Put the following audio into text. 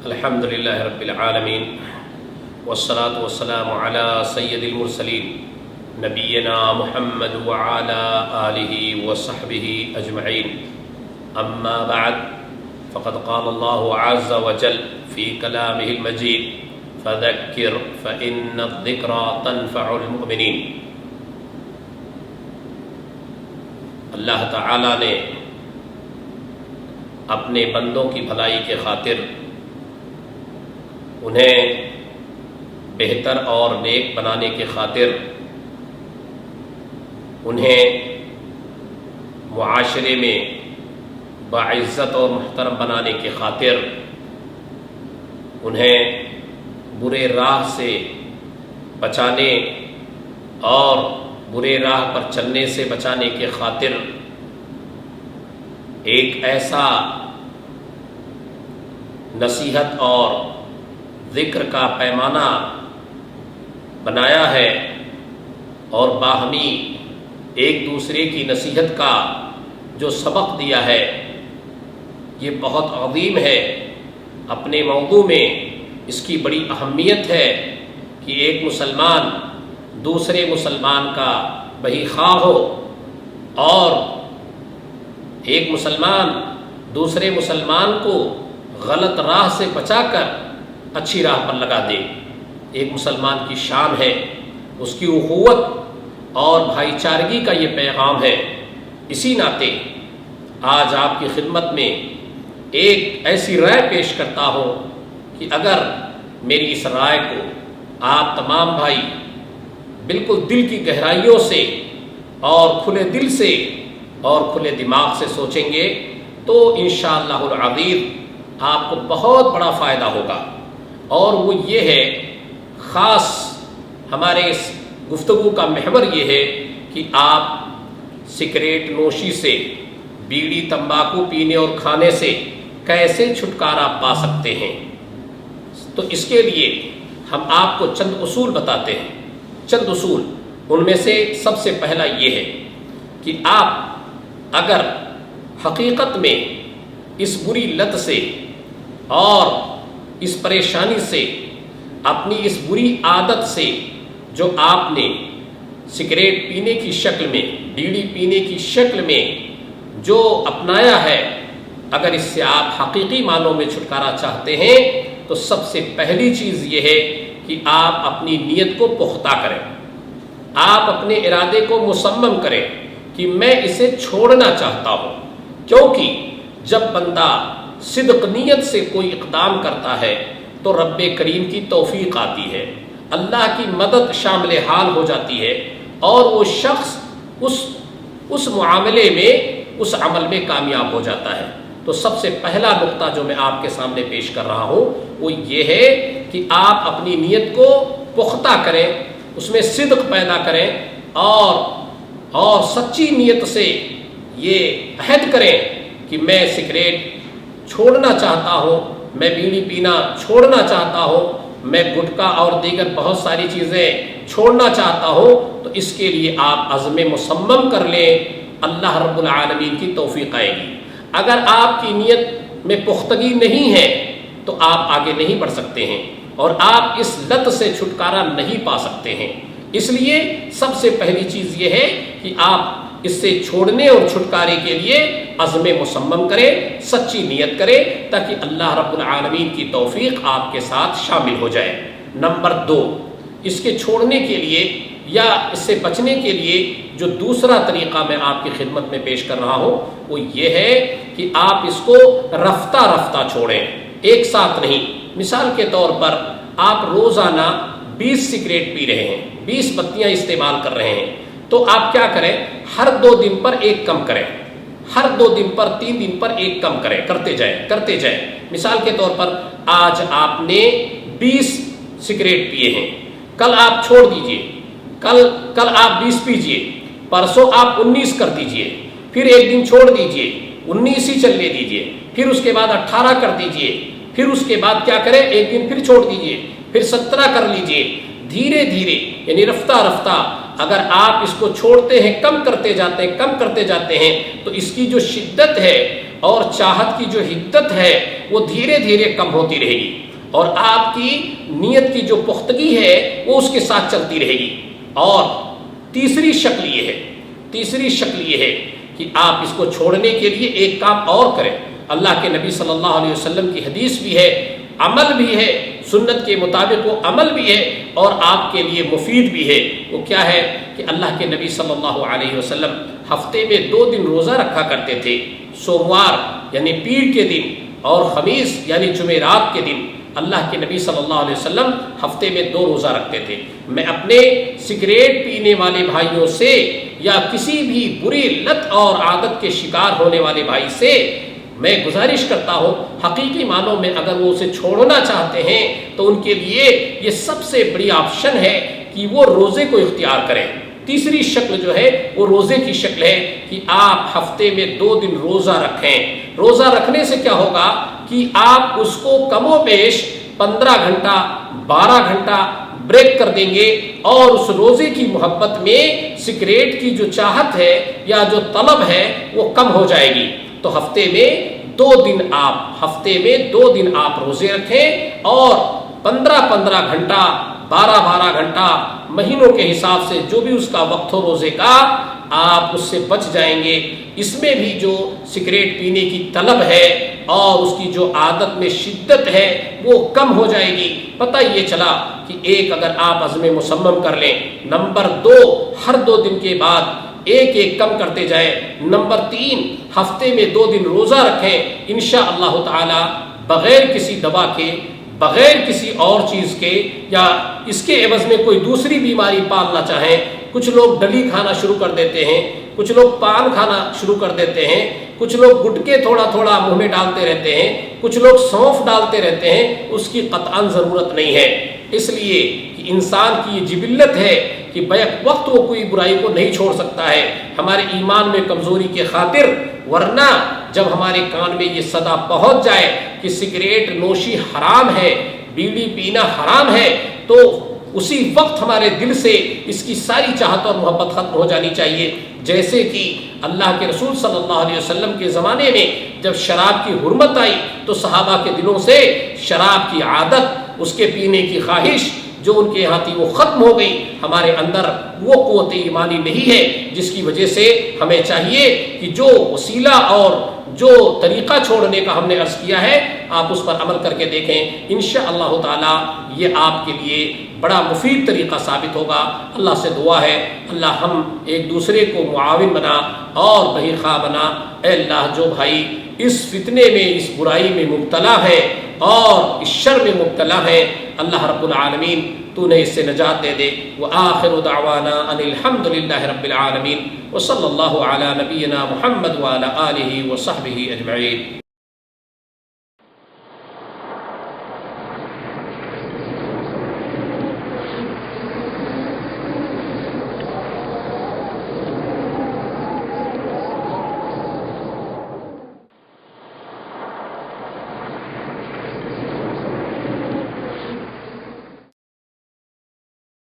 الحمد للہ رب العالمین والصلاة والسلام علی سید المرسلین نبینا محمد وعلی آلہ وصحبہ اجمعین اما بعد فقد قال اللہ عز وجل فی کلامہ المجید فذکر فإن الذکرى تنفع المؤمنین۔ اللہ تعالی نے اپنے بندوں کی بھلائی کے خاطر انہیں بہتر اور نیک بنانے کے خاطر انہیں معاشرے میں باعزت اور محترم بنانے کے خاطر انہیں برے راہ سے بچانے اور برے راہ پر چلنے سے بچانے کے خاطر ایک ایسا نصیحت اور ذکر کا پیمانہ بنایا ہے اور باہمی ایک دوسرے کی نصیحت کا جو سبق دیا ہے یہ بہت عظیم ہے۔ اپنے موضوع میں اس کی بڑی اہمیت ہے کہ ایک مسلمان دوسرے مسلمان کا بہی خواہ ہو اور ایک مسلمان دوسرے مسلمان کو غلط راہ سے بچا کر اچھی راہ پر لگا دے۔ ایک مسلمان کی شان ہے، اس کی اخوت اور بھائی چارگی کا یہ پیغام ہے۔ اسی ناطے آج آپ کی خدمت میں ایک ایسی رائے پیش کرتا ہوں کہ اگر میری اس رائے کو آپ تمام بھائی بالکل دل کی گہرائیوں سے اور کھلے دل سے اور کھلے دماغ سے سوچیں گے تو انشاءاللہ العزیز آپ کو بہت بڑا فائدہ ہوگا، اور وہ یہ ہے، خاص ہمارے اس گفتگو کا محور یہ ہے کہ آپ سگریٹ نوشی سے، بیڑی تمباکو پینے اور کھانے سے کیسے چھٹکارا پا سکتے ہیں۔ تو اس کے لیے ہم آپ کو چند اصول بتاتے ہیں۔ چند اصول، ان میں سے سب سے پہلا یہ ہے کہ آپ اگر حقیقت میں اس بری لت سے اور اس پریشانی سے، اپنی اس بری عادت سے جو آپ نے سگریٹ پینے کی شکل میں، بیڑی پینے کی شکل میں جو اپنایا ہے، اگر اس سے آپ حقیقی معنوں میں چھٹکارا چاہتے ہیں تو سب سے پہلی چیز یہ ہے کہ آپ اپنی نیت کو پختہ کریں، آپ اپنے ارادے کو مصمم کریں کہ میں اسے چھوڑنا چاہتا ہوں۔ کیونکہ جب بندہ صدق نیت سے کوئی اقدام کرتا ہے تو رب کریم کی توفیق آتی ہے، اللہ کی مدد شامل حال ہو جاتی ہے، اور وہ شخص اس معاملے میں، اس عمل میں کامیاب ہو جاتا ہے۔ تو سب سے پہلا نقطہ جو میں آپ کے سامنے پیش کر رہا ہوں وہ یہ ہے کہ آپ اپنی نیت کو پختہ کریں، اس میں صدق پیدا کریں اور سچی نیت سے یہ عہد کریں کہ میں سگریٹ چھوڑنا چاہتا ہوں، میں بیڑی پینا چھوڑنا چاہتا ہوں، میں گٹکا اور دیگر بہت ساری چیزیں چھوڑنا چاہتا ہوں۔ تو اس کے لیے آپ عزم مصمم کر لیں، اللہ رب العالمین کی توفیق آئے گی۔ اگر آپ کی نیت میں پختگی نہیں ہے تو آپ آگے نہیں بڑھ سکتے ہیں اور آپ اس لت سے چھٹکارا نہیں پا سکتے ہیں۔ اس لیے سب سے پہلی چیز یہ ہے کہ آپ اس سے چھوڑنے اور چھٹکارے کے لیے عزم مصمم کریں، سچی نیت کریں، تاکہ اللہ رب العالمین کی توفیق آپ کے ساتھ شامل ہو جائے۔ نمبر 2، اس کے چھوڑنے کے لیے یا اس سے بچنے کے لیے جو دوسرا طریقہ میں آپ کی خدمت میں پیش کر رہا ہوں وہ یہ ہے کہ آپ اس کو رفتہ رفتہ چھوڑیں، ایک ساتھ نہیں۔ مثال کے طور پر آپ روزانہ 20 سگریٹ پی رہے ہیں، 20 بتیاں استعمال کر رہے ہیں، تو آپ کیا کریں، ہر 2 دن پر ایک کم کریں، ہر 2 دن پر 3 دن پر ایک کم کریں، کرتے جائیں۔ مثال کے طور پر آج آپ نے 20 سگریٹ پیے ہیں، کل آپ چھوڑ دیجئے، کل آپ 20 پیجئے، پرسوں آپ 19 کر دیجئے، پھر ایک دن چھوڑ دیجئے، 19 ہی چلنے دیجئے، پھر اس کے بعد 18 کر دیجئے، پھر اس کے بعد کیا کریں، ایک دن پھر چھوڑ دیجئے، پھر 17 کر لیجئے۔ دھیرے دھیرے، یعنی رفتہ رفتہ اگر آپ اس کو چھوڑتے ہیں، کم کرتے جاتے ہیں تو اس کی جو شدت ہے اور چاہت کی جو حدت ہے وہ دھیرے دھیرے کم ہوتی رہے گی، اور آپ کی نیت کی جو پختگی ہے وہ اس کے ساتھ چلتی رہے گی۔ اور تیسری شکل یہ ہے کہ آپ اس کو چھوڑنے کے لیے ایک کام اور کریں۔ اللہ کے نبی صلی اللہ علیہ وسلم کی حدیث بھی ہے، عمل بھی ہے، سنت کے مطابق وہ عمل بھی ہے اور آپ کے لیے مفید بھی ہے۔ وہ کیا ہے کہ اللہ کے نبی صلی اللہ علیہ وسلم ہفتے میں 2 دن روزہ رکھا کرتے تھے، سوموار یعنی پیر کے دن اور خمیس یعنی جمعرات کے دن۔ اللہ کے نبی صلی اللہ علیہ وسلم ہفتے میں 2 روزہ رکھتے تھے۔ میں اپنے سگریٹ پینے والے بھائیوں سے یا کسی بھی بری لت اور عادت کے شکار ہونے والے بھائی سے میں گزارش کرتا ہوں، حقیقی معنوں میں اگر وہ اسے چھوڑنا چاہتے ہیں تو ان کے لیے یہ سب سے بڑی آپشن ہے کہ وہ روزے کو اختیار کریں۔ تیسری شکل جو ہے وہ روزے کی شکل ہے کہ آپ ہفتے میں 2 دن روزہ رکھیں۔ روزہ رکھنے سے کیا ہوگا کہ آپ اس کو کم و بیش 15 گھنٹہ 12 گھنٹا بریک کر دیں گے، اور اس روزے کی محبت میں سگریٹ کی جو چاہت ہے یا جو طلب ہے وہ کم ہو جائے گی۔ تو ہفتے میں 2 دن آپ روزے رکھیں، اور 15 گھنٹا 12 گھنٹا مہینوں کے حساب سے جو بھی اس کا وقت ہو روزے کا، آپ اس سے بچ جائیں گے۔ اس میں بھی جو سگریٹ پینے کی طلب ہے اور اس کی جو عادت میں شدت ہے وہ کم ہو جائے گی۔ پتہ یہ چلا کہ ایک اگر آپ عزم مصمم کر لیں، نمبر 2 ہر 2 دن کے بعد ایک کم کرتے جائیں، نمبر 3 ہفتے میں 2 دن روزہ رکھیں، انشاءاللہ تعالی بغیر کسی دوا کے، بغیر کسی اور چیز کے، یا اس کے عوض میں کوئی دوسری بیماری پالنا چاہیں، کچھ لوگ ڈلی کھانا شروع کر دیتے ہیں، کچھ لوگ پان کھانا شروع کر دیتے ہیں، کچھ لوگ گٹکے تھوڑا تھوڑا منہ میں ڈالتے رہتے ہیں، کچھ لوگ سونف ڈالتے رہتے ہیں، اس کی قطعاً ضرورت نہیں ہے۔ اس لیے کہ انسان کی یہ جبلت ہے کہ بیک وقت وہ کوئی برائی کو نہیں چھوڑ سکتا ہے، ہمارے ایمان میں کمزوری کے خاطر، ورنہ جب ہمارے کان میں یہ صدا پہنچ جائے کہ سگریٹ نوشی حرام ہے، بیڑی پینا حرام ہے، تو اسی وقت ہمارے دل سے اس کی ساری چاہت اور محبت ختم ہو جانی چاہیے۔ جیسے کہ اللہ کے رسول صلی اللہ علیہ وسلم کے زمانے میں جب شراب کی حرمت آئی تو صحابہ کے دلوں سے شراب کی عادت، اس کے پینے کی خواہش جو ان کے یہاں تھی وہ ختم ہو گئی۔ ہمارے اندر وہ قوت ایمانی نہیں ہے جس کی وجہ سے ہمیں چاہیے کہ جو وسیلہ اور جو طریقہ چھوڑنے کا ہم نے عرض کیا ہے آپ اس پر عمل کر کے دیکھیں، انشاءاللہ تعالی یہ آپ کے لیے بڑا مفید طریقہ ثابت ہوگا۔ اللہ سے دعا ہے اللہ ہم ایک دوسرے کو معاون بنا اور بہی خواہ بنا۔ اے اللہ جو بھائی اس فتنے میں، اس برائی میں مبتلا ہے اور اس شر میں مبتلا ہے، اللہ رب العالمین تو نے اس سے نجات دے دے۔ وآخر دعوانا ان الحمد للہ رب العالمین، وصلی اللہ علی نبینا محمد وعلی آلہ وصحبہ اجمعین۔